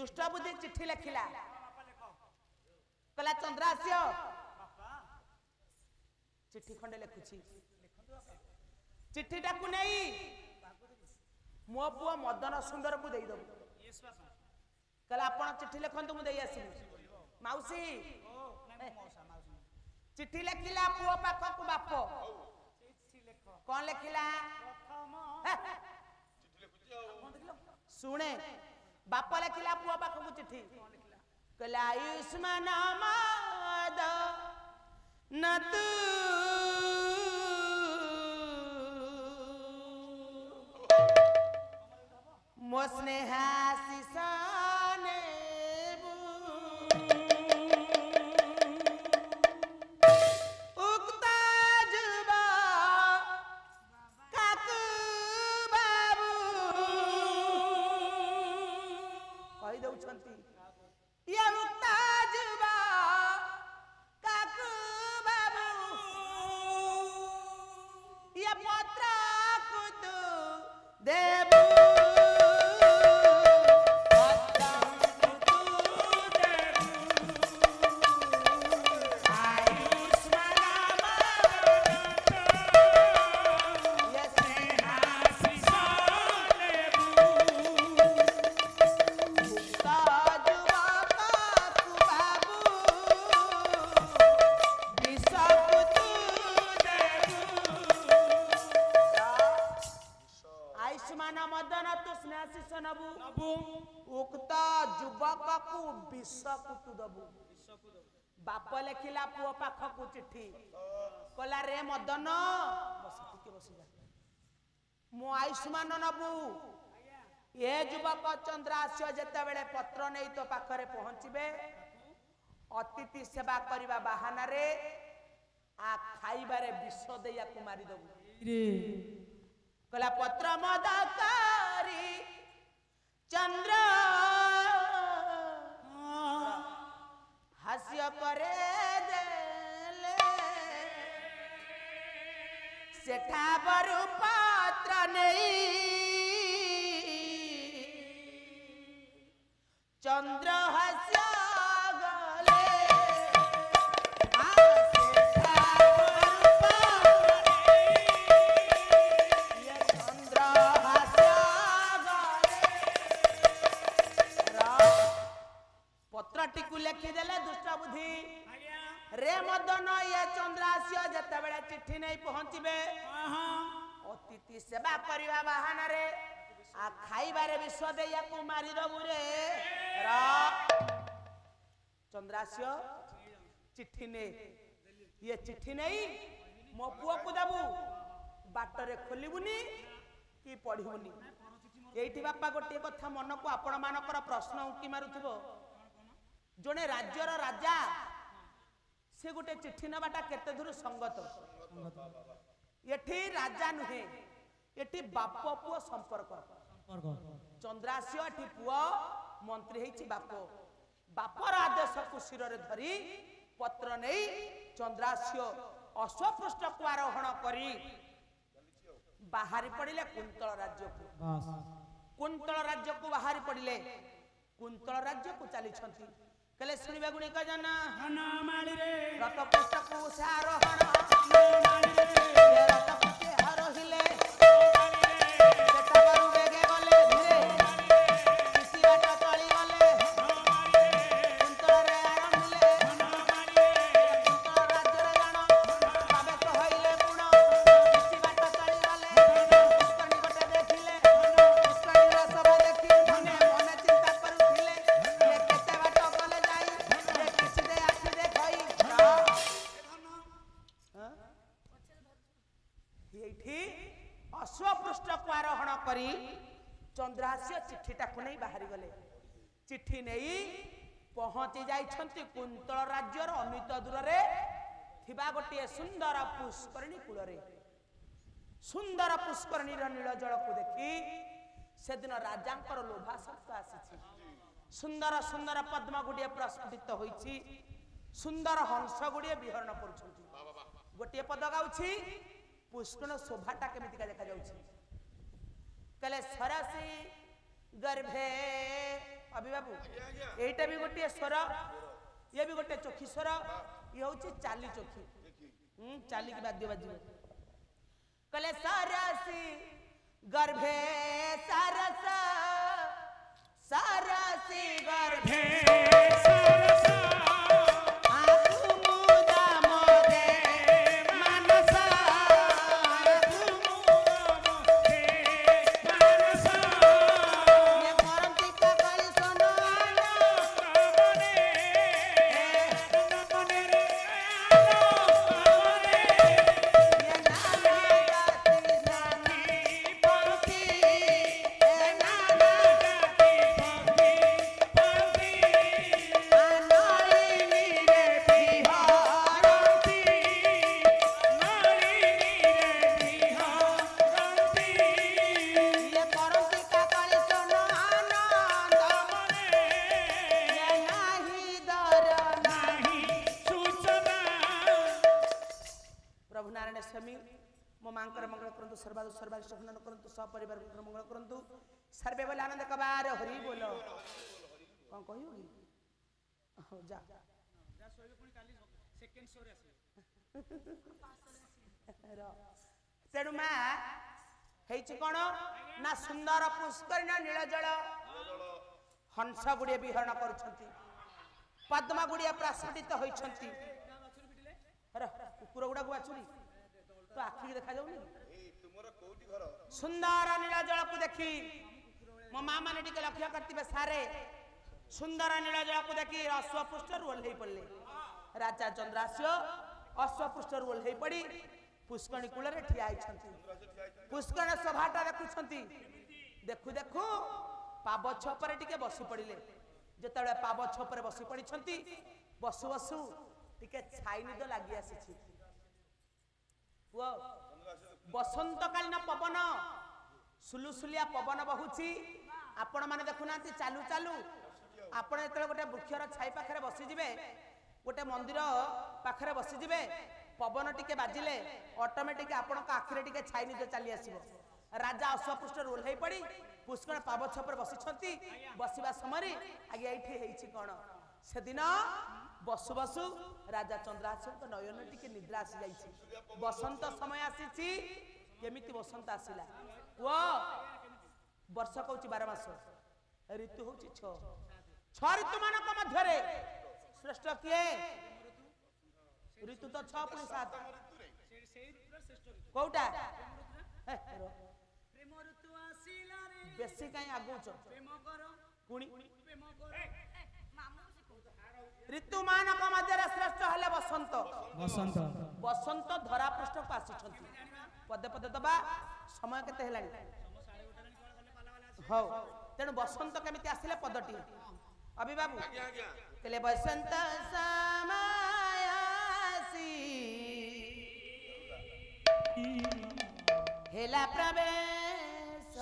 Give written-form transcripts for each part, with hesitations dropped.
दुष्ट बुद्धि चिट्ठी लिखिला कहला चंद्रास्य चिट्ठी खंडे लिखुची चिट्ठीटा को नहीं मो पुआ मदन सुंदर को देई दबो कहला आपण चिट्ठी लिखंतु मु देई आसी माउसी चिट्ठी लिखिला पुआ पाख को बाप कौन लिखिला सुने बाप लिखिला पुआ पाख को चिट्ठी कहला आयुष्मान माद न तू मो स्नेहा सिसाने उक्ता जुबा काकू बाबू कहि दउछंती ये उक्ता जुबा काकू बाबू ये पत्र कुतु देबू बाप लिखिला पुओ पाख को चिट्ठी कहला रे मदन मो आयुष्मान नबू ये युवक चंद्रास्य जेते बेले पत्र नहीं तो पाखरे पहुंचबे अतिथि सेवा करबा बहाना रे आ खाइबारे विष देया को मारी दबू कहला पत्र मदकारी चंद्र हास्य करे देले सेठा बरु पात्र नहीं चंद्र हास्य गले चंद्र हास्य पत्र टिकु लिखि देले दुष्ट बुद्धि रे मदन ये चंद्रास्य जते बेले चिट्ठी नहीं पहुंचबे अतिथि सेवा करबा बहाना रे आ खाइबारे विष देया को मारी दबु रे चंद्रास्य चिट्ठी ने ये चिट्ठी नहीं मो पुओ को दबु बाटरे खोलिबुनी कि पढिबुनी एठी बापा गोटे कथा मन को आपण मानकर प्रश्न उकी मारुथबो जने राज्यर राजा से गोटे चिट्ठी नबाटा केते दूर संगत एठी राजा नुहे एठी बाप पुओ संपर्क चंद्रास्य एठी पुओ मंत्री हेछि बाप बापर आदेश को सिर रे धरी पत्र नहीं चंद्रास्य अश्वपृष्ठ को आरोहण करी बाहरी पड़िले कुंतल राज्य को बाहरी पड़िले कुंतल राज्य को चली छंती कले सुनिबा गुणी क जन हनुमाली रे रत पुस्तक को सारोहण हनुमाली रे रत पुस्तक हरोहिले सेटा बारु बेगे गले धीरे किसी बाटा चली गले हनुमाली रे कुंतल रे आरंभिले हनुमाली रे कुंतल राज्य रे जान बाबे कहइले गुण किसी बाटा चली गले पुष्करणी गोटे देखिले पुष्करणी रे सभा देखि मने मने चिंता करूथिले ये केते बाटा गले अश्वपृष्ठ को आरोहण करी चंद्रास्य चिट्ठीटा को नहीं बाहरी गले चिट्ठी नहीं पहुंची जाइछंती कुंतल राज्यर अनित दूर रे थिबा गोटे सुंदर पुष्करणी कूल रे सुंदर पुष्करणी नील जल को देखी से दिन राजांकर लोभासक्त आसी सुंदर सुंदर पद्म गुड़िए प्रस्फुटित होइछि सुंदर हंस गुड़िए विहरण करुछंती गोटे पद गाउछि पुष्करण शोभाटा केमितिका देखा जाउछि कले सरसी गर्भे अभी बाबू एटा भी गोटे स्वर ये भी गोटे चोखी स्वर ये होची चाली चोखी चाली की वाद्य बाजिबो कले सारसी गर्भे सारस सारसी गर्भे सारस सपरिवार मंगल करंतु सर्वे बोले आनंद कबार हरि बोलो कौन कहियोगी जा जा सोइबे पुनी काली सेकंड शो रे आसी तेनु मा हेछि कोन ना सुंदर पुष्करिण नीलजल हंस गुड़िए विहरण करुछंती पद्मा गुड़िए प्रस्फुटित होइछंती अरे कुकुर गुडा को बाछुरी तो आखि देखा जाउनी सुंदर नीला जल को देखी मो माँ मैंने टिके लक्ष्य करती सारे सुंदर नीला जल को देखी अश्वपृष्ठ ओह्लई पड़े राजा चंद्रास्य अश्वपृष्ठ ओह्लई पड़ी पुष्करणी कूल ठिया पुष्करणी सभाटा देखुं देखु देखु पाव छपर टिके बसी पड़े जिते पाव छपर बसी पड़ी बसु बसु टिके छाई निद लगी आसी बसंतकालीन पवन सुलुसुलिया पवन बहुची आपण माने देखुना चालू चालू आपण जो गोटे वृक्षर छाई पाखे बसीजे गोटे मंदिर पाखे बसीजे पवन टिके बाजिले ऑटोमेटिक आपण आखिरे टिके छाई निज चली आसो राजा अश्वपृष्ठ ओह्लई पड़ी पुष्करण पाव छपर बसी बसवा समय आगे ये कौन से दिन बसु बसु राजा चंद्रास्य नयन टिके निद्रा आसी जाइए बसंत समय आसी केमिति बसंत आसिला वो वर्ष कहूँ 12 मास ऋतु हूँ 6 ऋतु मान मध्य श्रेष्ठ किए ऋतु तो 6 पुणी 7 कौटा बेसी कहीं आगुच पुणी ऋतु मानक मध्य श्रेष्ठ हेले बसंत बसंत बसंत धरा पृष्ठ को आसी पदे पदे दबा समय केते हेलानी हो तेणु बसंत केमिति आसिले पदटी अभी बाबू तेले बसंत समय आसी हेला प्रवेश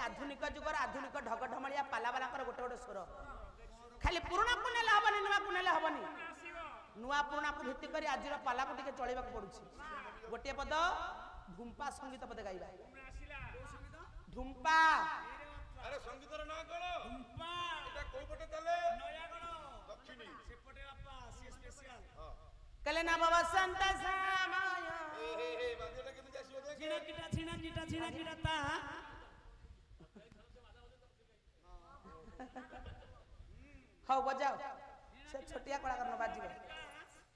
आधुनिक जुगर आधुनिक ढगढमलिया पालावाला गोटे गोटे स्वर खाली पुराणा को नेले हबनी नुआ को नेले हबनी नुआ पुराणा को भित्ति करी आजिर पाला को टिके चलेबा पड़ुछि गोटे पद धुम्पा संगीत पद गाइबा धुम्पा अरे संगीतर ना कोन धुम्पा एटा को पटे चले नयागण कहले ना बाबा संत समय छिना किटा ता हाँ बजाओ से छोटिया कड़ा करना बाजी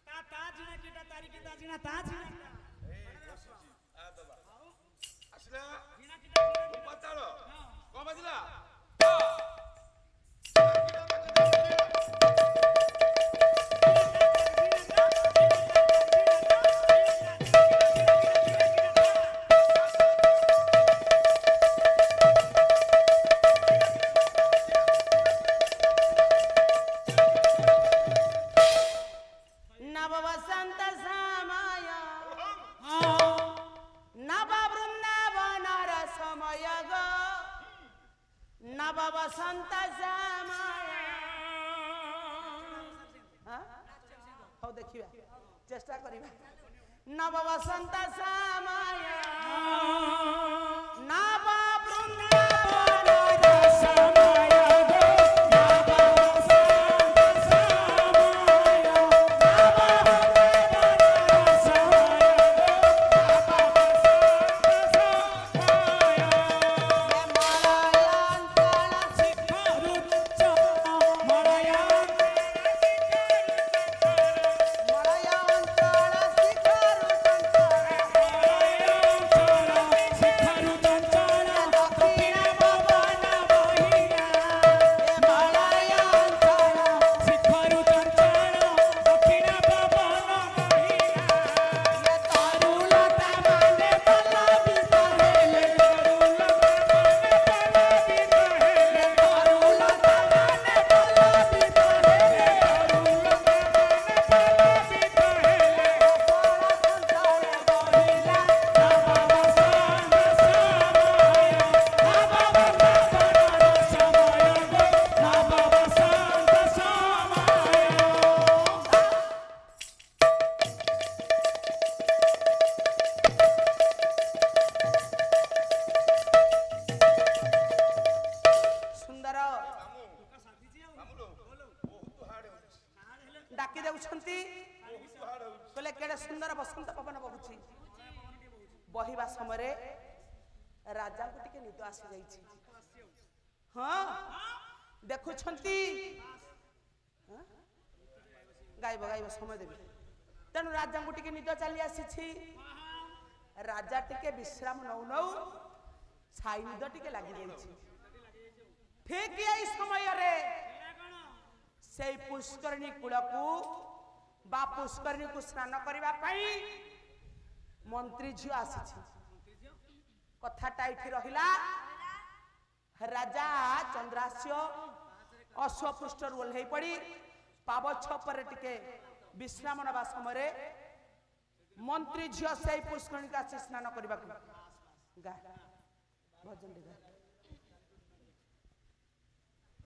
ता छिना किटा तारी किटा छिना ता छिना ଆସିଲା ପଚାର କଣ ବାଜିଲା नव वसंत समय नव वृंदावन समय गो नव वसंत समय हाँ देखिए चेष्टा करिबा नव वसंत समय नव वृंदावन समय डाकी देउछंती कहले केडे सुंदर बसंत पवन बहुची बहिबा समय राजा को टिके निद आसी जाईची हां देखुछंती गाइब समय देबी तेणु राजा को टिके निद चली आसीछि राजा टिके विश्राम नौ नौ छाई निद टिके लागि जाईछि ठीक एई समय रे से पुष्करणी कूल को बा पुष्करणी को स्नान करबा पई मंत्री झियो आसी कथाटा इठी रहिला राजा चंद्रास्य अश्वपृष्ठ ओल्है पड़ी पावछ पर टिके विश्राम नबा समय मंत्री झियो से पुष्करणी का स्नान करबा गा भजन गा